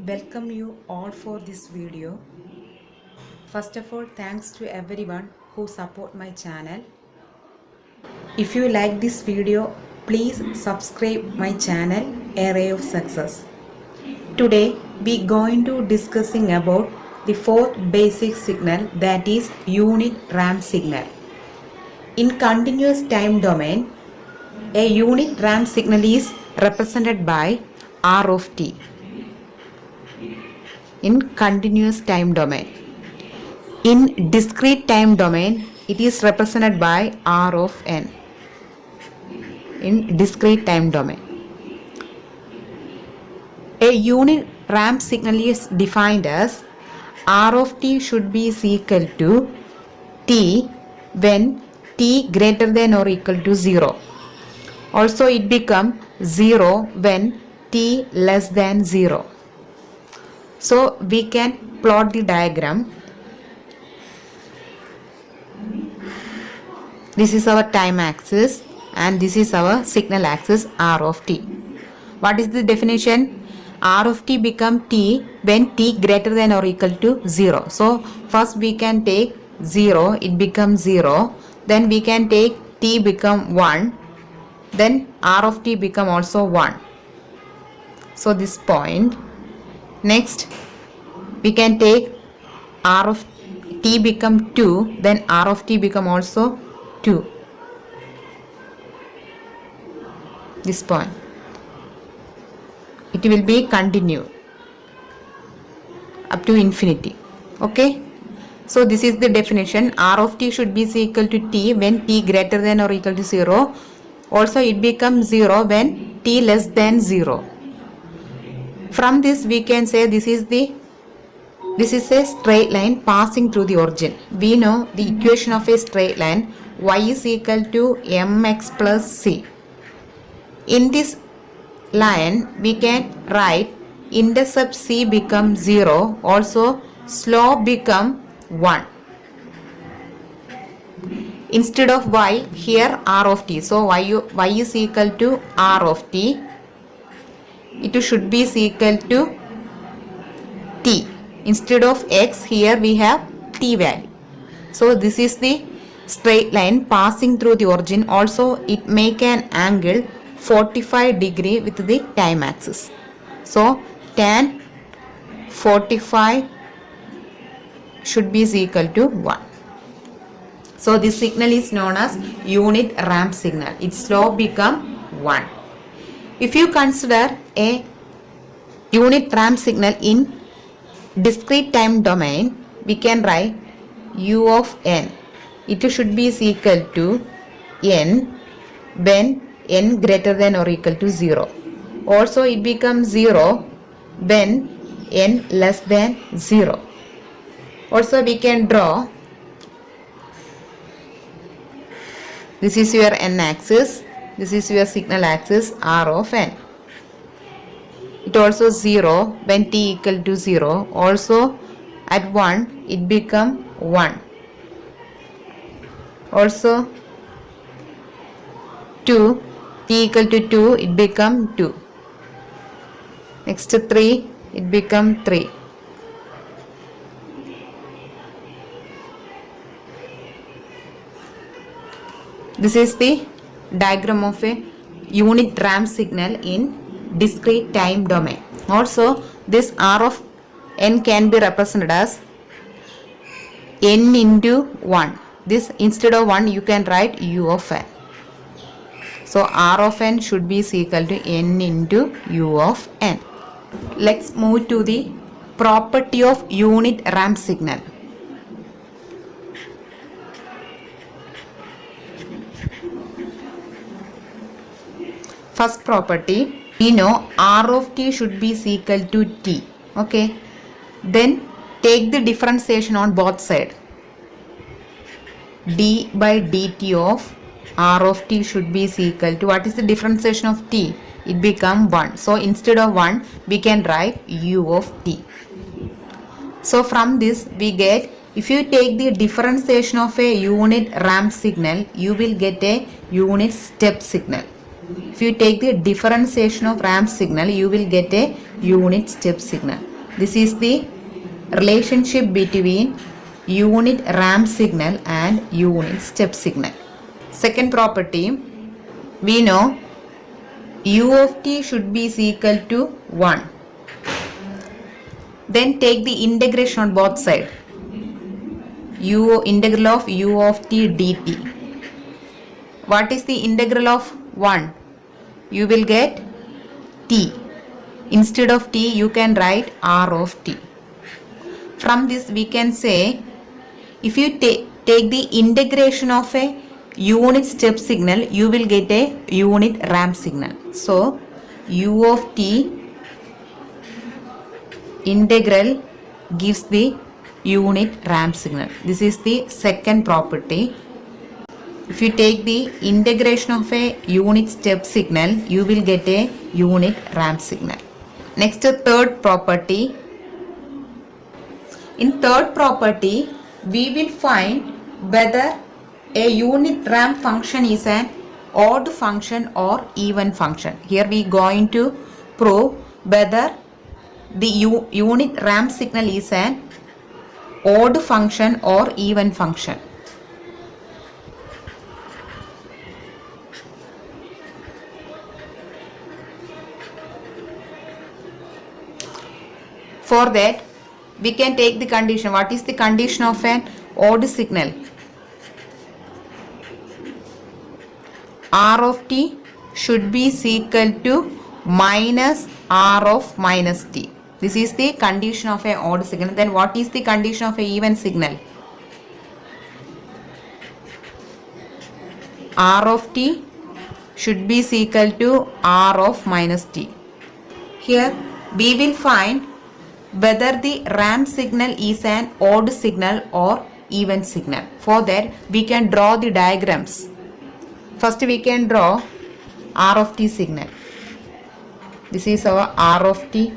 Welcome you all for this video. First of all, thanks to everyone who support my channel. If you like this video, please subscribe my channel A Ray of Success. Today we going to discussing about the fourth basic signal, that is unit ramp signal. In continuous time domain, a unit ramp signal is represented by R of t. In continuous time domain. In discrete time domain, it is represented by R of n. In discrete time domain, a unit ramp signal is defined as R of t should be equal to t when t greater than or equal to 0. Also it becomes 0 when t less than 0. So we can plot the diagram. This is our time axis and this is our signal axis R of t. What is the definition? R of t become t when t greater than or equal to 0. So first we can take 0, it becomes 0. Then we can take t become 1. Then R of t become also 1. So this point. Next we can take R of t become 2. Then R of t become also 2. This point. It will be continued up to infinity. Okay. So this is the definition. R of t should be equal to t when t greater than or equal to 0. Also it becomes 0 when t less than 0. From this we can say this is a straight line passing through the origin. We know the equation of a straight line, y is equal to mx plus c. In this line we can write intercept c become 0, also slope become 1. Instead of y, here r of t. So y is equal to r of t. It should be equal to t. Instead of x, here we have t value. So this is the straight line passing through the origin. Also it make an angle 45 degree with the time axis. So tan 45 should be equal to 1. So this signal is known as unit ramp signal. Its slope become 1. If you consider a unit ramp signal in discrete time domain, we can write u of n. It should be equal to n when n greater than or equal to 0. Also it becomes 0 when n less than 0. Also we can draw, this is your n axis, this is your signal axis R of n. It also 0 when t equal to 0. Also at 1 it become 1. Also 2, t equal to 2 it become 2. Next to 3 it become 3. This is the diagram of a unit ramp signal in discrete time domain. Also this R of n can be represented as n into 1. This instead of 1 you can write u of n. So R of n should be equal to n into u of n. Let's move to the property of unit ramp signal. First property, we know R of t should be equal to t. Okay. Then take the differentiation on both sides. d by dt of R of t should be equal to, what is the differentiation of t? It become 1. So instead of 1 we can write u of t. So from this we get, if you take the differentiation of a unit ramp signal, you will get a unit step signal. If you take the differentiation of ramp signal, you will get a unit step signal. This is the relationship between unit ramp signal and unit step signal. Second property, we know u of t should be equal to 1. Then take the integration on both sides. Integral of u of t dt. What is the integral of 1? You will get t. Instead of t, you can write r of t. From this, we can say, if you take the integration of a unit step signal, you will get a unit ramp signal. So, u of t integral gives the unit ramp signal. This is the second property. If you take the integration of a unit step signal, you will get a unit ramp signal. Next, third property. In third property, we will find whether a unit ramp function is an odd function or even function. Here we are going to prove whether the unit ramp signal is an odd function or even function. For that, we can take the condition. What is the condition of an odd signal? R of t should be equal to minus r of minus t. This is the condition of an odd signal. Then what is the condition of an even signal? R of t should be equal to r of minus t. Here we will find whether the ramp signal is an odd signal or even signal. For that, we can draw the diagrams. First, we can draw r of t signal. This is our r of t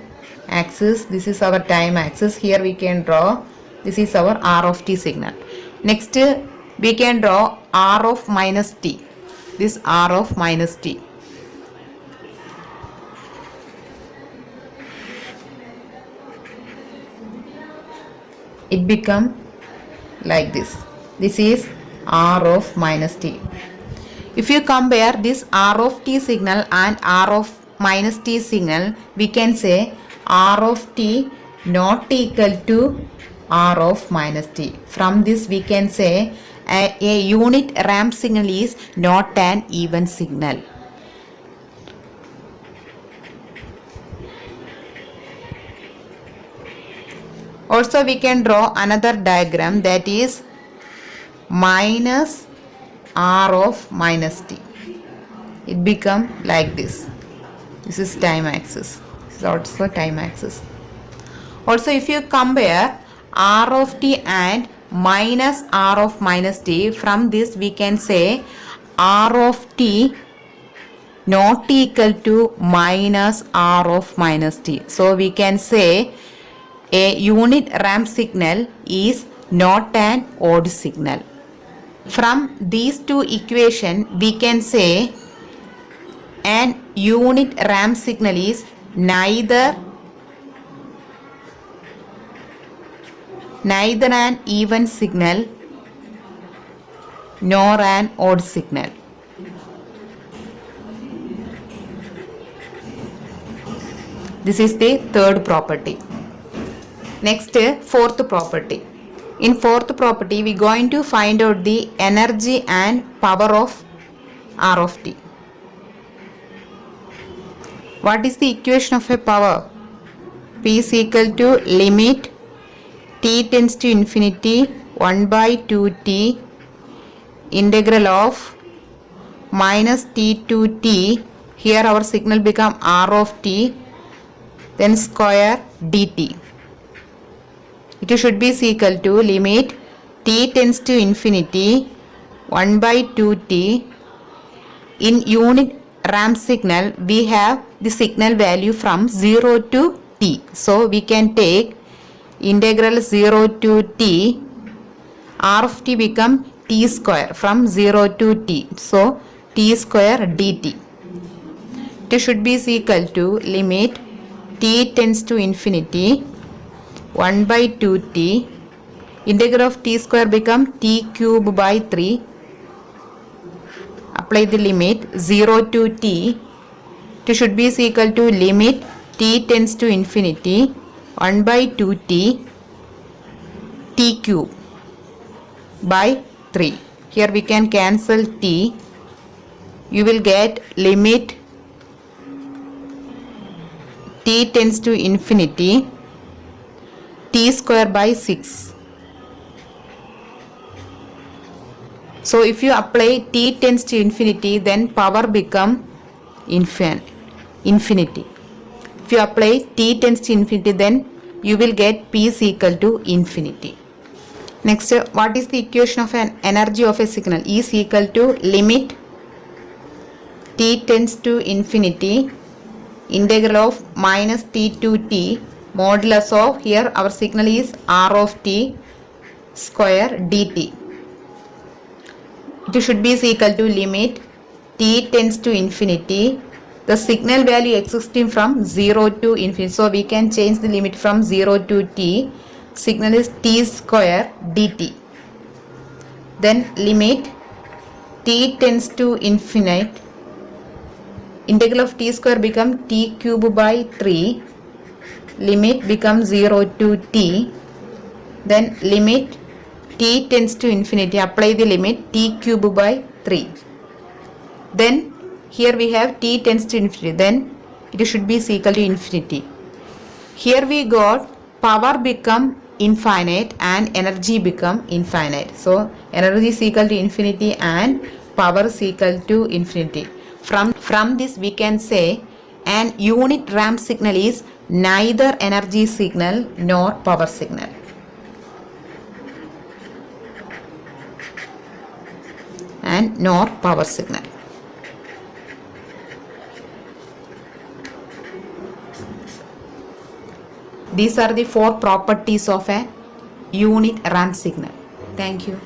axis. This is our time axis. Here we can draw. This is our r of t signal. Next, we can draw r of minus t. This r of minus t. It become like this. This is r of minus t. If you compare this r of t signal and r of minus t signal, we can say r of t not equal to r of minus t. From this we can say a unit ramp signal is not an even signal. Also, we can draw another diagram, that is minus r of minus t. It become like this. This is time axis. This is also time axis. Also, if you compare r of t and minus r of minus t, from this we can say r of t not equal to minus r of minus t. So, we can say a unit ramp signal is not an odd signal. From these two equations, we can say an unit ramp signal is neither an even signal nor an odd signal. This is the third property. Next, fourth property. In fourth property, we are going to find out the energy and power of R of t. What is the equation of a power? P is equal to limit t tends to infinity 1 by 2t integral of minus t to t. Here our signal become R of t, then square dt. It should be equal to limit t tends to infinity 1 by 2t. In unit ramp signal, we have the signal value from 0 to t. So, we can take integral 0 to t. R of t become t square from 0 to t. So, t square dt. It should be equal to limit t tends to infinity 1 by 2t. Integral of t square become t cube by 3. Apply the limit 0 to t. It should be equal to limit t tends to infinity 1 by 2t t cube by 3. Here we can cancel t. You will get limit t tends to infinity t square by 6. So if you apply t tends to infinity, then power become infinity. If you apply t tends to infinity, then you will get p is equal to infinity. Next, what is the equation of an energy of a signal? E is equal to limit t tends to infinity integral of minus t to t modulus of, here our signal is r of t square dt. It should be equal to limit t tends to infinity. The signal value existing from 0 to infinity. So we can change the limit from 0 to t. Signal is t square dt. Then limit t tends to infinite. Integral of t square become t cube by 3. Limit becomes 0 to t. Then limit t tends to infinity. Apply the limit t cube by 3. Then here we have t tends to infinity. Then it should be equal to infinity. Here we got power become infinite and energy become infinite. So energy is equal to infinity and power is equal to infinity. From this we can say an unit ramp signal is neither energy signal nor power signal. And nor power signal. These are the 4 properties of a unit ramp signal. Thank you.